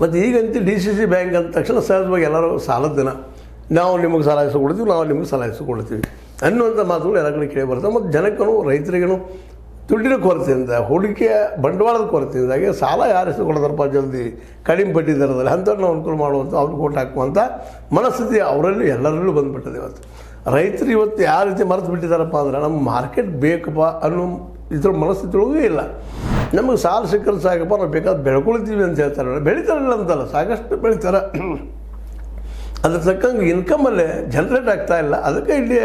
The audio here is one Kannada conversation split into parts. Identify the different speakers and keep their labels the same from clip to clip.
Speaker 1: ಮತ್ತು ಈಗಂತೂ ಡಿ ಸಿ ಸಿ ಬ್ಯಾಂಕ್ ಅಂದ ತಕ್ಷಣ ಸಹಜವಾಗಿ ಎಲ್ಲರೂ ಸಾಲದ ದಿನ, ನಾವು ನಿಮಗೆ ಸಾಲ ಕೊಡ್ತೀವಿ, ನಾವು ನಿಮಗೆ ಸಾಲ ಕೊಡ್ತೀವಿ ಅನ್ನುವಂಥ ಮಾತುಗಳು ಎಲ್ಲ ಕಡೆ ಕೇಳಿ ಬರ್ತವೆ. ಮತ್ತು ಜನಕ್ಕೂ ರೈತರಿಗೂ ದುಡ್ಡಿನ ಕೊರತೆಯಿಂದ, ಹೂಡಿಕೆಯ ಬಂಡವಾಳದ ಕೊರತೆಯಿಂದಾಗಿ ಸಾಲ ಯಾರು ಕೊಡೋದಪ್ಪ ಜಲ್ದಿ ಕಡಿಮೆ ಬಡ್ಡಿ ದರದಲ್ಲಿ ಅಂಥವ್ರನ್ನ ಅನುಕೂಲ ಮಾಡುವಂಥ ಅವ್ರಿಗೆ ಓಟ್ ಹಾಕುವಂಥ ಮನಸ್ಥಿತಿ ಅವರಲ್ಲಿ ಎಲ್ಲರಲ್ಲೂ ಬಂದುಬಿಟ್ಟದೆ. ಇವತ್ತು ರೈತರು ಇವತ್ತು ಯಾವ ರೀತಿ ಮರೆತು ಬಿಟ್ಟಿದ್ದಾರಪ್ಪ ಅಂದ್ರೆ ನಮ್ಮ ಮಾರ್ಕೆಟ್ ಬೇಕಪ್ಪ ಅನ್ನೋ ಇದ್ರ ಮನಸ್ಥಿತಿಯೊಳಗೂ ಇಲ್ಲ. ನಮಗೆ ಸಾಲ ಸಿಕ್ಕರೆ ಸಾಕಪ್ಪ, ನಾವು ಬೇಕಾದ ಬೆಳ್ಕೊಳ್ತೀವಿ ಅಂತ ಹೇಳ್ತಾರೆ. ಬೆಳಿತಾರಲ್ಲ ಅಂತಲ್ಲ, ಸಾಕಷ್ಟು ಬೆಳಿತಾರೆ. ಅದ್ರ ತಕ್ಕಂಗೆ ಇನ್ಕಮಲ್ಲೇ ಜನ್ರೇಟ್ ಆಗ್ತಾಯಿಲ್ಲ. ಅದಕ್ಕೆ ಇಲ್ಲಿ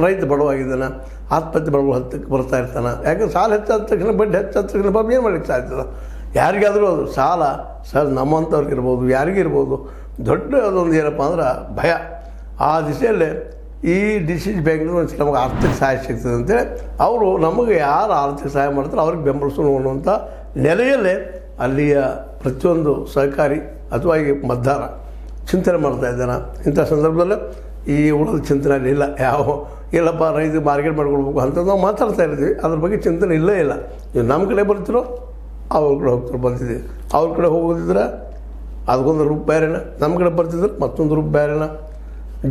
Speaker 1: ರೈತ ಬಡವಾಗಿದ್ದಾನೆ, ಆತ್ಮಹತ್ಯೆ ಬಡವ ಹತ್ತಕ್ಕೆ ಬರ್ತಾ ಇರ್ತಾನೆ. ಯಾಕಂದ್ರೆ ಸಾಲ ಹೆಚ್ಚಾದ ತಕ್ಷಣ ಬಡ್ಡಿ ಹೆಚ್ಚಾದ ತಕ್ಷಣ ಪಾಪ ಏನು ಮಾಡಲಿಕ್ಕೆ ಸಾಧ್ತದೆ? ಯಾರಿಗಾದರೂ ಅದು ಸಾಲ ಸರ್ ನಮ್ಮಂಥವ್ರಿಗೆ ಇರ್ಬೋದು, ಯಾರಿಗಿರ್ಬೋದು, ದೊಡ್ಡ ಅದೊಂದು ಏನಪ್ಪ ಅಂದ್ರೆ ಭಯ. ಆ ದಿಶೆಯಲ್ಲೇ ಈ ಡಿ ಸಿ ಸಿ ಬ್ಯಾಂಕ್ನ ನಮಗೆ ಆರ್ಥಿಕ ಸಹಾಯ ಸಿಗ್ತದೆ ಅಂತೇಳಿ ಅವರು ನಮಗೆ ಯಾರು ಆರ್ಥಿಕ ಸಹಾಯ ಮಾಡ್ತಾರೆ ಅವ್ರಿಗೆ ಬೆಂಬಲಿಸೋಣ ಅನ್ನುವಂಥ ನೆಲೆಯಲ್ಲೇ ಅಲ್ಲಿಯ ಪ್ರತಿಯೊಂದು ಸಹಕಾರಿ ಅಥವಾ ಈ ಮತದಾರ ಚಿಂತನೆ ಮಾಡ್ತಾ ಇದ್ದಾನೆ. ಇಂಥ ಸಂದರ್ಭದಲ್ಲಿ ಈ ಉಳಿದ ಚಿಂತನೆ ಇಲ್ಲ. ಇಲ್ಲಪ್ಪ ರೈತ ಮಾರ್ಕೆಟ್ ಮಾಡ್ಕೊಳ್ಬೇಕು ಅಂತ ನಾವು ಮಾತಾಡ್ತಾ ಇರ್ತೀವಿ, ಅದ್ರ ಬಗ್ಗೆ ಚಿಂತನೆ ಇಲ್ಲೇ ಇಲ್ಲ. ನೀವು ನಮ್ಮ ಕಡೆ ಬರ್ತಿರೋ ಅವ್ರ ಕಡೆ ಹೋಗ್ತಿರೋ ಬಂದಿದ್ದೀವಿ, ಅವ್ರ ಕಡೆ ಹೋಗೋದಿದ್ರೆ ಅದಕ್ಕೊಂದು ರೂಪ ಬೇರೆನ, ನಮ್ಮ ಕಡೆ ಬರ್ತಿದ್ರೆ ಮತ್ತೊಂದು ರೂಪ ಬೇರೆನ.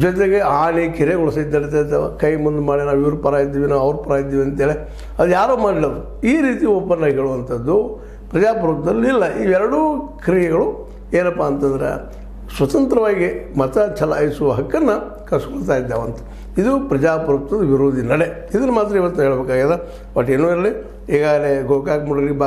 Speaker 1: ಜೊತೆಗೆ ಆನೆ ಕೆರೆಗಳು ಸಹಿತ ನಡೀತಾಯಿದ್ದಾವೆ. ಕೈ ಮುಂದೆ ಮಾಡಿ ನಾವು ಇವ್ರ ಪರ ಇದ್ದೀವಿ, ನಾವು ಅವ್ರ ಪರ ಇದ್ದೀವಿ ಅಂತೇಳಿ ಅದು ಯಾರೋ ಮಾಡಲಿಲ್ಲ. ಈ ರೀತಿ ಓಪನ್ ಆಗಿ ಹೇಳುವಂಥದ್ದು ಪ್ರಜಾಪ್ರಭುತ್ವದಲ್ಲಿ ಇಲ್ಲ. ಇವೆರಡೂ ಕ್ರಿಯೆಗಳು ಏನಪ್ಪ ಅಂತಂದ್ರೆ ಸ್ವತಂತ್ರವಾಗಿ ಮತ ಚಲಾಯಿಸುವ ಹಕ್ಕನ್ನು ಕಸ್ಕೊಳ್ತಾ ಇದ್ದಾವಂತ. ಇದು ಪ್ರಜಾಪ್ರಭುತ್ವದ ವಿರೋಧಿ ನಡೆ. ಇದನ್ನು ಮಾತ್ರ ಇವತ್ತು ಹೇಳಬೇಕಾಗ್ಯದ. ಬಟ್ ಏನೂ ಇರಲಿ, ಈಗಾಗಲೇ ಗೋಕಾಕ್ ಮುಡಲಿ ಭಾಗ